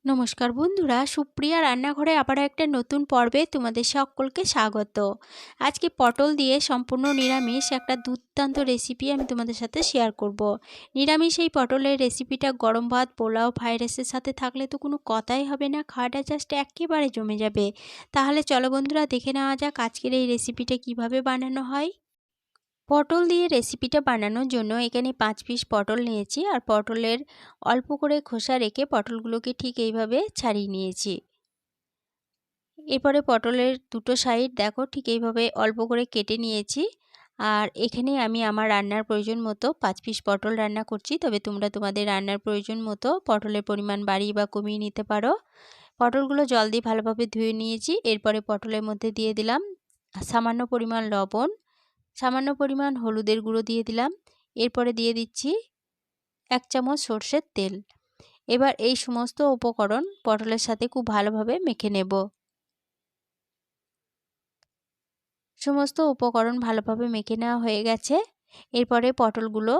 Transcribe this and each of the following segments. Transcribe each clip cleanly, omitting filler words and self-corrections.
নমস্কার বন্ধুরা, সুপ্রিয়া রান্নাঘরে আবারও একটা নতুন পর্বে তোমাদের সকলকে স্বাগত। আজকে পটল দিয়ে সম্পূর্ণ নিরামিষ একটা দুর্দান্ত রেসিপি আমি তোমাদের সাথে শেয়ার করব। নিরামিষ এই পটলের রেসিপিটা গরম ভাত, পোলাও, ফ্রাইড রাইসের সাথে থাকলে তো কোনো কথাই হবে না, খাওয়াটা জাস্ট একেবারে জমে যাবে। তাহলে চলো বন্ধুরা, দেখে নেওয়া যাক আজকের এই রেসিপিটা কিভাবে বানানো হয়। পটল দিয়ে রেসিপিটা বানানোর জন্য এখানে 5 পিস পটল নিয়েছি, আর পটলের অল্প করে খোসা রেখে পটলগুলোকে ঠিক এইভাবে ছাড়িয়ে নিয়েছি। এরপরে পটলের দুটো সাইড দেখো ঠিক এইভাবে অল্প করে কেটে নিয়েছি। আর এখানে আমি আমার রান্নার প্রয়োজন মতো 5 পিস পটল রান্না করছি, তবে তোমরা তোমাদের রান্নার প্রয়োজন মতো পটলের পরিমাণ বাড়িয়ে বা কমিয়ে নিতে পারো। পটলগুলো জল দিয়ে ভালোভাবে ধুয়ে নিয়েছি। এরপরে পটলের মধ্যে দিয়ে দিলাম সামান্য পরিমাণ লবণ, সামান্য পরিমাণ হলুদের গুঁড়ো দিয়ে দিলাম। এরপরে দিয়ে দিচ্ছি 1 চামচ সর্ষের তেল। এবার এই সমস্ত উপকরণ পটলের সাথে খুব ভালোভাবে মেখে নেব। সমস্ত উপকরণ ভালোভাবে মেখে নেওয়া হয়ে গেছে। এরপরে পটলগুলো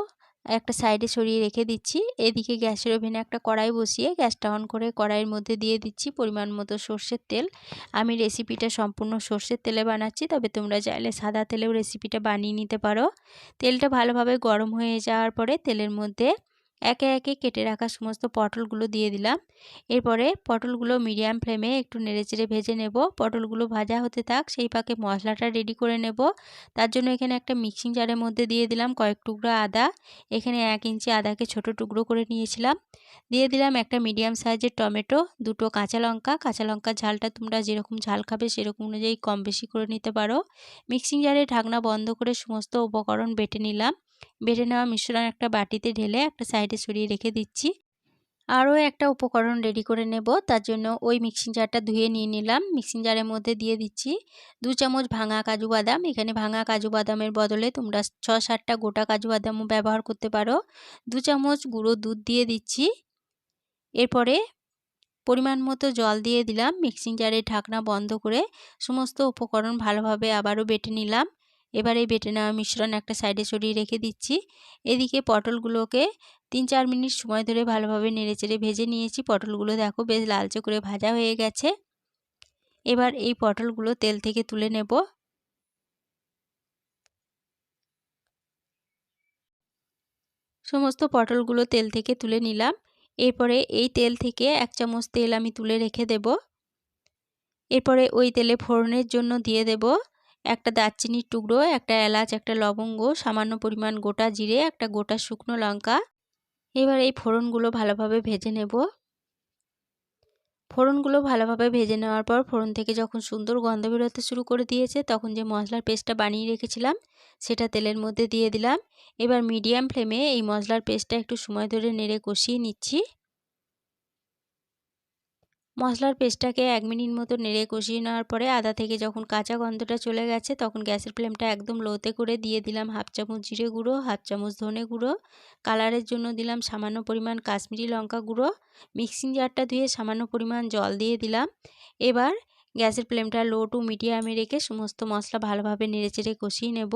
একটা সাইডে সরিয়ে রেখে দিচ্ছি। এদিকে গ্যাসের ওভেনে একটা কড়াই বসিয়ে গ্যাসটা অন করে কড়াইয়ের মধ্যে দিয়ে দিচ্ছি পরিমাণ মতো সর্ষের তেল। আমি রেসিপিটা সম্পূর্ণ সর্ষের তেলে বানাচ্ছি, তবে তোমরা চাইলে সাদা তেলেও রেসিপিটা বানিয়ে নিতে পারো। তেলটা ভালোভাবে গরম হয়ে যাওয়ার পরে তেলের মধ্যে একে একে কেটে রাখা সমস্ত পটলগুলো দিয়ে দিলাম। এরপরে পটলগুলো মিডিয়াম ফ্লেমে একটু নেড়েচেড়ে ভেজে নেব। পটলগুলো ভাজা হতে থাক, সেই ফাঁকে মশলাটা রেডি করে নেব। তার জন্য এখানে একটা মিক্সিং জারের মধ্যে দিয়ে দিলাম কয়েক টুকরো আদা। এখানে 1 ইঞ্চি আদাকে ছোট টুকরো করে নিয়েছিলাম। দিয়ে দিলাম একটা মিডিয়াম সাইজের টমেটো, দুটো কাঁচা লঙ্কা। কাঁচা লঙ্কার ঝালটা তোমরা যেরকম ঝাল খাবে সেরকম অনুযায়ী কম বেশি করে নিতে পারো। মিক্সিং জারে ঢাকনা বন্ধ করে সমস্ত উপকরণ বেটে নিলাম। বেটে নেওয়া মিশ্রণ একটা বাটিতে ঢেলে একটা সাইডে সরিয়ে রেখে দিচ্ছি। আরও একটা উপকরণ রেডি করে নেব, তার জন্য ওই মিক্সিং জারটা ধুয়ে নিয়ে নিলাম। মিক্সিং জারের মধ্যে দিয়ে দিচ্ছি 2 চামচ ভাঙা কাজু বাদাম। এখানে ভাঙা কাজু বাদামের বদলে তোমরা 6-7টা গোটা কাজু বাদামও ব্যবহার করতে পারো। 2 চামচ গুঁড়ো দুধ দিয়ে দিচ্ছি। এরপরে পরিমাণ মতো জল দিয়ে দিলাম। মিক্সিং জারের ঢাকনা বন্ধ করে সমস্ত উপকরণ ভালোভাবে আবারও বেটে নিলাম। এবার এই বেটে নেওয়া মিশ্রণ একটা সাইডে সরিয়ে রেখে দিচ্ছি। এদিকে পটলগুলোকে 3-4 মিনিট সময় ধরে ভালোভাবে নেড়েচেড়ে ভেজে নিয়েছি। পটলগুলো দেখো বেশ লালচে করে ভাজা হয়ে গেছে। এবার এই পটলগুলো তেল থেকে তুলে নেব। সমস্ত পটলগুলো তেল থেকে তুলে নিলাম। এরপরে এই তেল থেকে 1 চামচ তেল আমি তুলে রেখে দেব। এরপরে ওই তেলে ফোড়নের জন্য দিয়ে দেব একটা দারচিনির টুকরো, একটা এলাচ, একটা লবঙ্গ, সামান্য পরিমাণ গোটা জিরে, একটা গোটা শুকনো লঙ্কা। এবার এই ফোড়নগুলো ভালোভাবে ভেজে নেব। ফোড়নগুলো ভালোভাবে ভেজে নেওয়ার পর ফোড়ন থেকে যখন সুন্দর গন্ধ বেরোতে শুরু করে দিয়েছে, তখন যে মশলার পেস্টটা বানিয়ে রেখেছিলাম সেটা তেলের মধ্যে দিয়ে দিলাম। এবার মিডিয়াম ফ্লেমে এই মশলার পেস্টটা একটু সময় ধরে নেড়ে কষিয়ে নিচ্ছি। মশলার পেস্টটাকে 1 মিনিট মতো নেড়ে কষিয়ে নেওয়ার পরে আদা থেকে যখন কাঁচা গন্ধটা চলে গেছে, তখন গ্যাসের ফ্লেমটা একদম লোতে করে দিয়ে দিলাম 1/2 চামচ জিরে গুঁড়ো, 1/2 চামচ ধনে গুঁড়ো। কালারের জন্য দিলাম সামান্য পরিমাণ কাশ্মীরি লঙ্কা গুঁড়ো। মিক্সিং জারটা ধুয়ে সামান্য পরিমাণ জল দিয়ে দিলাম। এবার গ্যাসের ফ্লেমটা লো টু মিডিয়ামে রেখে সমস্ত মশলা ভালোভাবে নেড়েচেড়ে কষিয়ে নেব।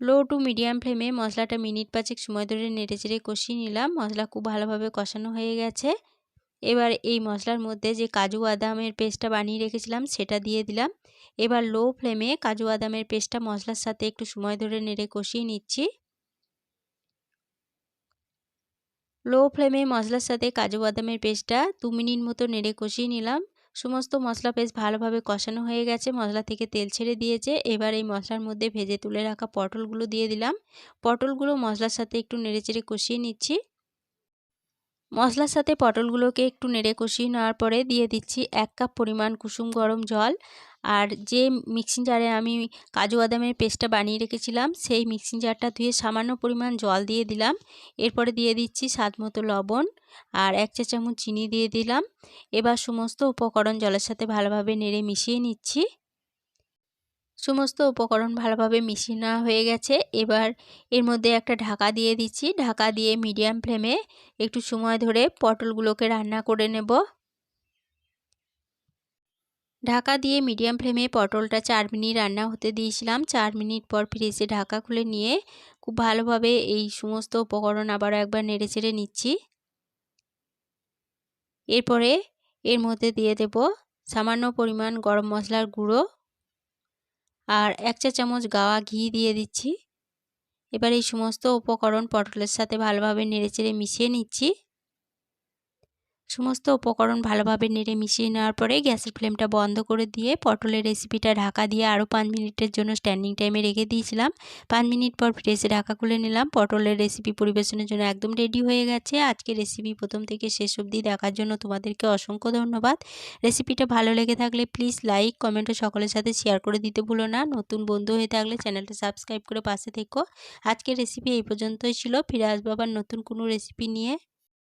লো টু মিডিয়াম ফ্লেমে মশলাটা মিনিট 5 সময় ধরে নেড়েচেড়ে কষিয়ে নিলাম। মশলা খুব ভালোভাবে কষানো হয়ে গেছে। এবার এই মশলার মধ্যে যে কাজু বাদামের পেস্টটা বানিয়ে রেখেছিলাম সেটা দিয়ে দিলাম। এবার লো ফ্লেমে কাজু বাদামের পেস্টটা মশলার সাথে একটু সময় ধরে নেড়ে কষিয়ে নিচ্ছি। লো ফ্লেমে মশলার সাথে কাজু বাদামের পেস্টটা 2 মিনিট মতো নেড়ে কষিয়ে নিলাম। সমস্ত মশলা বেশ ভালোভাবে কষানো হয়ে গেছে, মশলা থেকে তেল ছেড়ে দিয়েছে। এবার এই মশলার মধ্যে ভেজে তুলে রাখা পটলগুলো দিয়ে দিলাম। পটলগুলো মশলার সাথে একটু নেড়েচেড়ে কষিয়ে নিচ্ছি। মশলার সাথে পটলগুলোকে একটু নেড়ে কষিয়ে নেওয়ার পরে দিয়ে দিচ্ছি 1 কাপ পরিমাণ কুসুম গরম জল। আর যে মিক্সিং জারে আমি কাজু বাদামের পেস্টটা বানিয়ে রেখেছিলাম সেই মিক্সিং জারটা ধুয়ে সামান্য পরিমাণ জল দিয়ে দিলাম। এরপরে দিয়ে দিচ্ছি স্বাদ মতো লবণ আর 1 চা চামচ চিনি দিয়ে দিলাম। এবার সমস্ত উপকরণ জলের সাথে ভালোভাবে নেড়ে মিশিয়ে নিচ্ছি। সমস্ত উপকরণ ভালোভাবে মিশিয়ে নেওয়া হয়ে গেছে। এবার এর মধ্যে একটা ঢাকা দিয়ে দিচ্ছি। ঢাকা দিয়ে মিডিয়াম ফ্লেমে একটু সময় ধরে পটলগুলোকে রান্না করে নেব। ঢাকা দিয়ে মিডিয়াম ফ্লেমে পটলটা 4 মিনিট রান্না হতে দিয়েছিলাম। 4 মিনিট পর ফিরে এসে ঢাকা খুলে নিয়ে খুব ভালোভাবে এই সমস্ত উপকরণ আবারও একবার নেড়েচেড়ে নিচ্ছি। এরপরে এর মধ্যে দিয়ে দেব সামান্য পরিমাণ গরম মশলার গুঁড়ো আর 1 চা চামচ গাওয়া ঘি দিয়ে দিচ্ছি। এবার এই সমস্ত উপকরণ পটলের সাথে ভালোভাবে নেড়েচেড়ে মিশিয়ে নিচ্ছি। সমস্ত উপকরণ ভালোভাবে নেড়ে মিশিয়ে নেওয়ার পরে গ্যাসের ফ্লেমটা বন্ধ করে দিয়ে পটলের রেসিপিটা ঢাকা দিয়ে আরও 5 মিনিটের জন্য স্ট্যান্ডিং টাইমে রেখে দিয়েছিলাম। 5 মিনিট পর ফিরে এসে ঢাকা খুলে নিলাম। পটলের রেসিপি পরিবেশনের জন্য একদম রেডি হয়ে গেছে। আজকের রেসিপি প্রথম থেকে শেষ অবধি দেখার জন্য তোমাদেরকে অসংখ্য ধন্যবাদ। রেসিপিটা ভালো লেগে থাকলে প্লিজ লাইক, কমেন্ট ও সকলের সাথে শেয়ার করে দিতে ভুলো না। নতুন বন্ধু হয়ে থাকলে চ্যানেলটা সাবস্ক্রাইব করে পাশে থেকো। আজকের রেসিপি এই পর্যন্তই ছিল। ফিরে আসবো আবার নতুন কোনো রেসিপি নিয়ে।